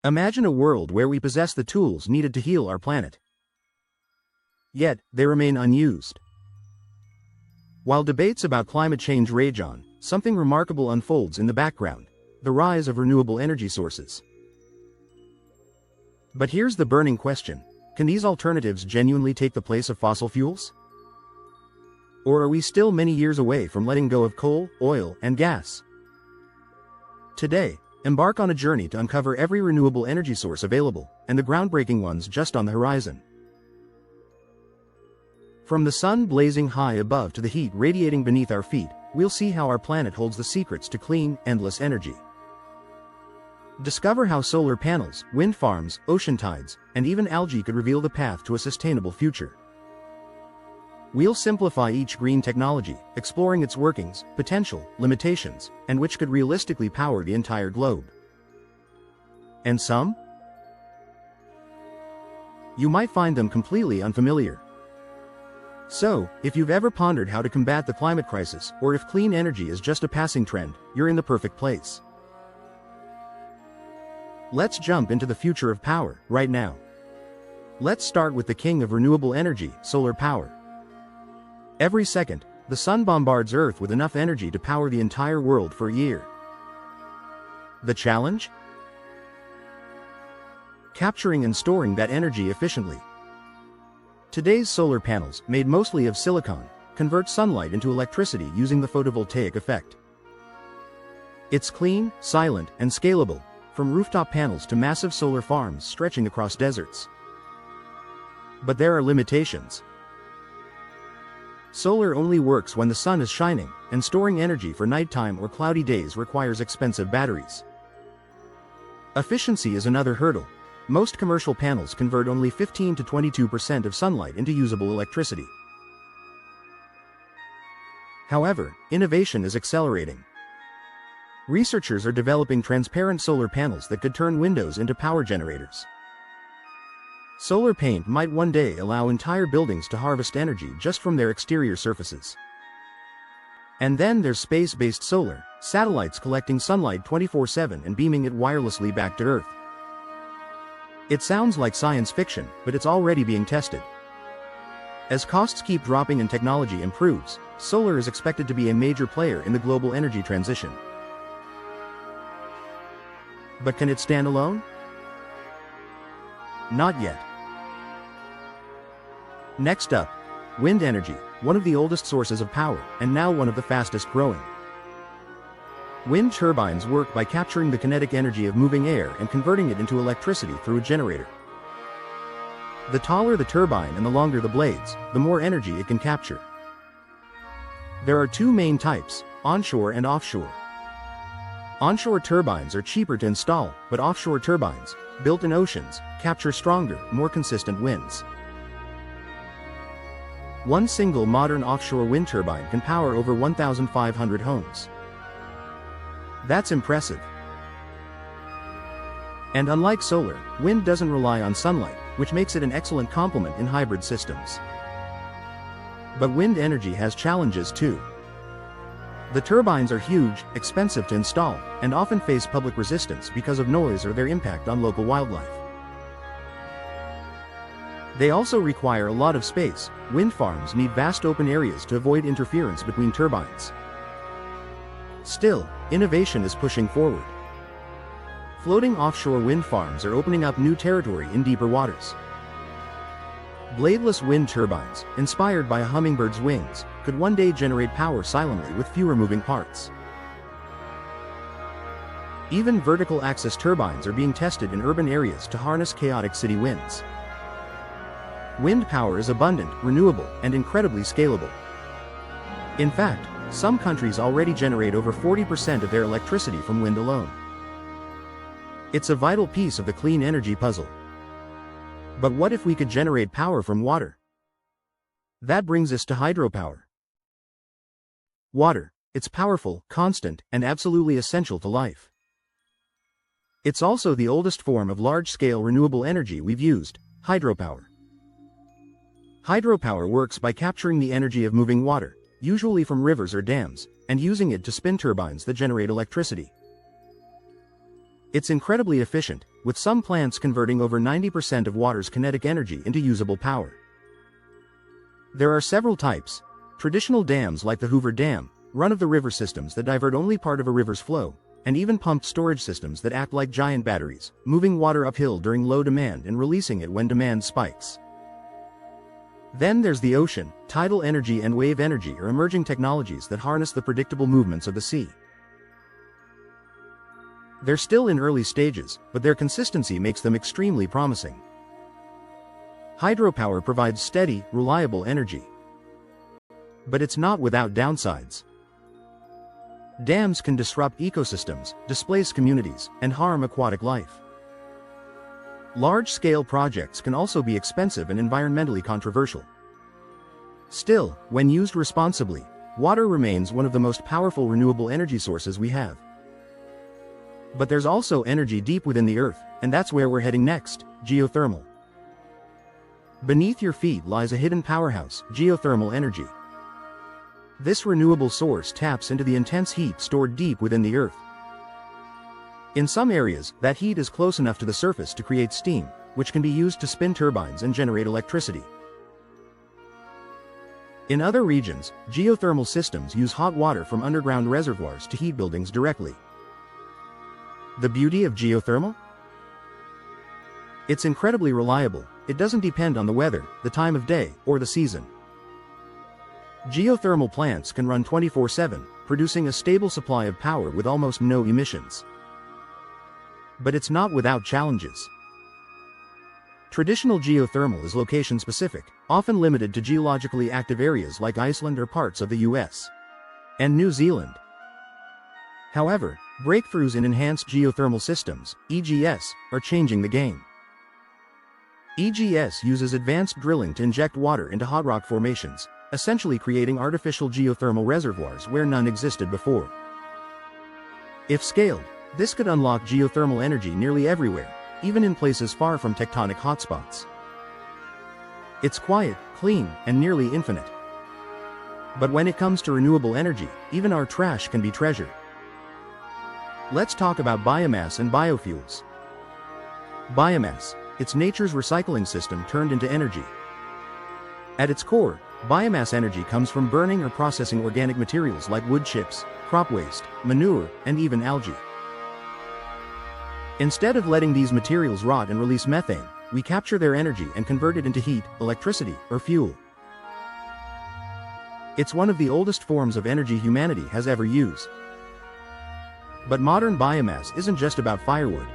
Imagine a world where we possess the tools needed to heal our planet. Yet, they remain unused. While debates about climate change rage on, something remarkable unfolds in the background: the rise of renewable energy sources. But here's the burning question: can these alternatives genuinely take the place of fossil fuels? Or are we still many years away from letting go of coal, oil, and gas? Today, embark on a journey to uncover every renewable energy source available, and the groundbreaking ones just on the horizon. From the sun blazing high above to the heat radiating beneath our feet, we'll see how our planet holds the secrets to clean, endless energy. Discover how solar panels, wind farms, ocean tides, and even algae could reveal the path to a sustainable future. We'll simplify each green technology, exploring its workings, potential, limitations, and which could realistically power the entire globe. And some? You might find them completely unfamiliar. So, if you've ever pondered how to combat the climate crisis, or if clean energy is just a passing trend, you're in the perfect place. Let's jump into the future of power, right now. Let's start with the king of renewable energy, solar power. Every second, the sun bombards Earth with enough energy to power the entire world for a year. The challenge? Capturing and storing that energy efficiently. Today's solar panels, made mostly of silicon, convert sunlight into electricity using the photovoltaic effect. It's clean, silent, and scalable, from rooftop panels to massive solar farms stretching across deserts. But there are limitations. Solar only works when the sun is shining, and storing energy for nighttime or cloudy days requires expensive batteries. Efficiency is another hurdle. Most commercial panels convert only 15 to 22% of sunlight into usable electricity. However, innovation is accelerating. Researchers are developing transparent solar panels that could turn windows into power generators. Solar paint might one day allow entire buildings to harvest energy just from their exterior surfaces. And then there's space-based solar, satellites collecting sunlight 24/7 and beaming it wirelessly back to Earth. It sounds like science fiction, but it's already being tested. As costs keep dropping and technology improves, solar is expected to be a major player in the global energy transition. But can it stand alone? Not yet. Next up, wind energy, one of the oldest sources of power, and now one of the fastest growing. Wind turbines work by capturing the kinetic energy of moving air and converting it into electricity through a generator. The taller the turbine and the longer the blades, the more energy it can capture. There are two main types, onshore and offshore. Onshore turbines are cheaper to install, but offshore turbines, built in oceans, capture stronger, more consistent winds. One single modern offshore wind turbine can power over 1,500 homes. That's impressive. And unlike solar, wind doesn't rely on sunlight, which makes it an excellent complement in hybrid systems. But wind energy has challenges too. The turbines are huge, expensive to install, and often face public resistance because of noise or their impact on local wildlife. They also require a lot of space. Wind farms need vast open areas to avoid interference between turbines. Still, innovation is pushing forward. Floating offshore wind farms are opening up new territory in deeper waters. Bladeless wind turbines, inspired by a hummingbird's wings, could one day generate power silently with fewer moving parts. Even vertical axis turbines are being tested in urban areas to harness chaotic city winds. Wind power is abundant, renewable, and incredibly scalable. In fact, some countries already generate over 40% of their electricity from wind alone. It's a vital piece of the clean energy puzzle. But what if we could generate power from water? That brings us to hydropower. Water, it's powerful, constant, and absolutely essential to life. It's also the oldest form of large-scale renewable energy we've used, hydropower. Hydropower works by capturing the energy of moving water, usually from rivers or dams, and using it to spin turbines that generate electricity. It's incredibly efficient, with some plants converting over 90% of water's kinetic energy into usable power. There are several types. Traditional dams like the Hoover Dam, run-of-the-river systems that divert only part of a river's flow, and even pumped storage systems that act like giant batteries, moving water uphill during low demand and releasing it when demand spikes. Then there's the ocean. Tidal energy and wave energy are emerging technologies that harness the predictable movements of the sea. They're still in early stages, but their consistency makes them extremely promising. Hydropower provides steady, reliable energy. But it's not without downsides. Dams can disrupt ecosystems, displace communities, and harm aquatic life. Large-scale projects can also be expensive and environmentally controversial. Still, when used responsibly, water remains one of the most powerful renewable energy sources we have. But there's also energy deep within the earth, and that's where we're heading next: geothermal. Beneath your feet lies a hidden powerhouse: geothermal energy. This renewable source taps into the intense heat stored deep within the earth. In some areas, that heat is close enough to the surface to create steam, which can be used to spin turbines and generate electricity. In other regions, geothermal systems use hot water from underground reservoirs to heat buildings directly. The beauty of geothermal? It's incredibly reliable. It doesn't depend on the weather, the time of day, or the season. Geothermal plants can run 24/7, producing a stable supply of power with almost no emissions. But it's not without challenges. Traditional geothermal is location-specific, often limited to geologically active areas like Iceland or parts of the US and New Zealand. However, breakthroughs in enhanced geothermal systems, EGS, are changing the game. EGS uses advanced drilling to inject water into hot rock formations, essentially creating artificial geothermal reservoirs where none existed before. If scaled, this could unlock geothermal energy nearly everywhere, even in places far from tectonic hotspots. It's quiet, clean, and nearly infinite. But when it comes to renewable energy, even our trash can be treasured. Let's talk about biomass and biofuels. Biomass, it's nature's recycling system turned into energy. At its core, biomass energy comes from burning or processing organic materials like wood chips, crop waste, manure, and even algae. Instead of letting these materials rot and release methane, we capture their energy and convert it into heat, electricity, or fuel. It's one of the oldest forms of energy humanity has ever used. But modern biomass isn't just about firewood.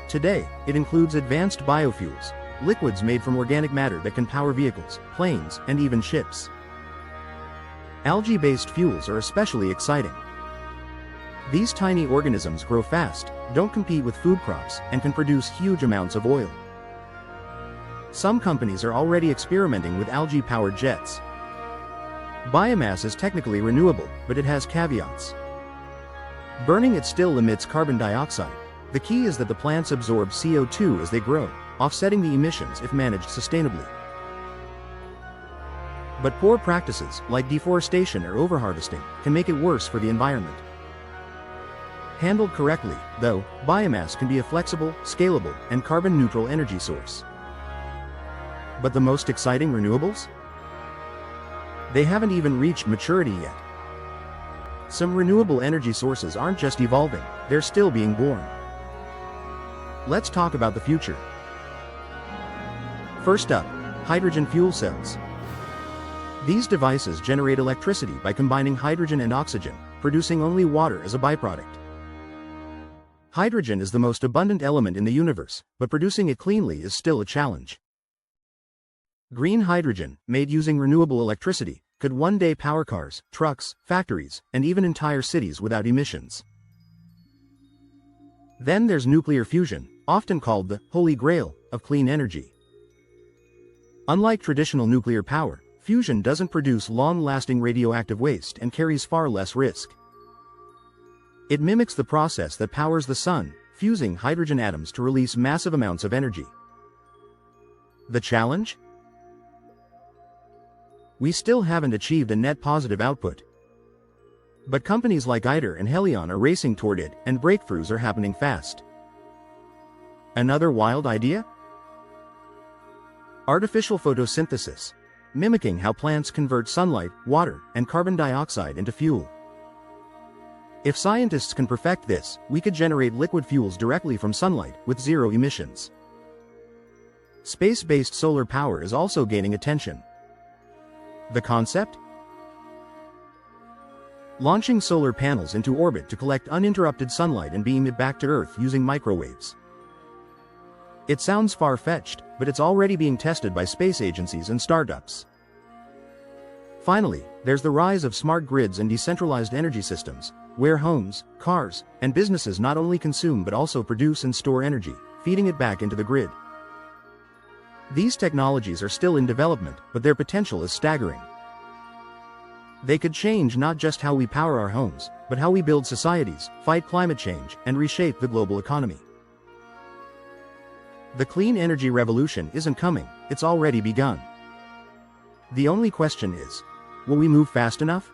Today, it includes advanced biofuels, liquids made from organic matter that can power vehicles, planes, and even ships. Algae-based fuels are especially exciting. These tiny organisms grow fast, don't compete with food crops, and can produce huge amounts of oil. Some companies are already experimenting with algae-powered jets. Biomass is technically renewable, but it has caveats. Burning it still emits carbon dioxide. The key is that the plants absorb CO2 as they grow, offsetting the emissions if managed sustainably. But poor practices, like deforestation or overharvesting, can make it worse for the environment. Handled correctly, though, biomass can be a flexible, scalable, and carbon-neutral energy source. But the most exciting renewables? They haven't even reached maturity yet. Some renewable energy sources aren't just evolving, they're still being born. Let's talk about the future. First up, hydrogen fuel cells. These devices generate electricity by combining hydrogen and oxygen, producing only water as a byproduct. Hydrogen is the most abundant element in the universe, but producing it cleanly is still a challenge. Green hydrogen, made using renewable electricity, could one day power cars, trucks, factories, and even entire cities without emissions. Then there's nuclear fusion, often called the Holy Grail of clean energy. Unlike traditional nuclear power, fusion doesn't produce long-lasting radioactive waste and carries far less risk. It mimics the process that powers the sun, fusing hydrogen atoms to release massive amounts of energy. The challenge? We still haven't achieved a net positive output. But companies like ITER and Helion are racing toward it, and breakthroughs are happening fast. Another wild idea? Artificial photosynthesis, mimicking how plants convert sunlight, water, and carbon dioxide into fuel. If scientists can perfect this, we could generate liquid fuels directly from sunlight, with zero emissions. Space-based solar power is also gaining attention. The concept? Launching solar panels into orbit to collect uninterrupted sunlight and beam it back to Earth using microwaves. It sounds far-fetched, but it's already being tested by space agencies and startups. Finally, there's the rise of smart grids and decentralized energy systems, where homes, cars, and businesses not only consume but also produce and store energy, feeding it back into the grid. These technologies are still in development, but their potential is staggering. They could change not just how we power our homes, but how we build societies, fight climate change, and reshape the global economy. The clean energy revolution isn't coming, it's already begun. The only question is, will we move fast enough?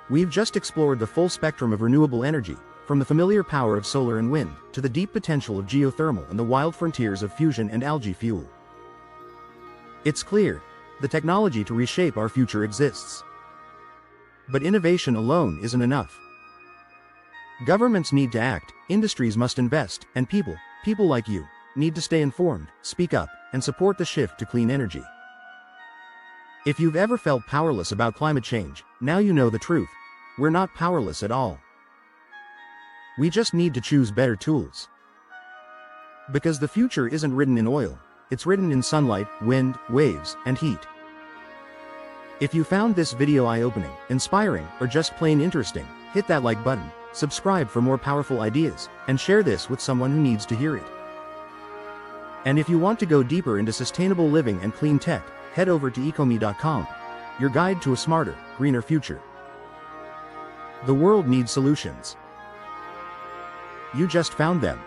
We've just explored the full spectrum of renewable energy, from the familiar power of solar and wind, to the deep potential of geothermal and the wild frontiers of fusion and algae fuel. It's clear, the technology to reshape our future exists. But innovation alone isn't enough. Governments need to act, industries must invest, and people like you, need to stay informed, speak up, and support the shift to clean energy. If you've ever felt powerless about climate change, now you know the truth. We're not powerless at all. We just need to choose better tools. Because the future isn't written in oil, it's written in sunlight, wind, waves, and heat. If you found this video eye-opening, inspiring, or just plain interesting, hit that like button, subscribe for more powerful ideas, and share this with someone who needs to hear it. And if you want to go deeper into sustainable living and clean tech, head over to ecomii.com, your guide to a smarter, greener future. The world needs solutions. You just found them.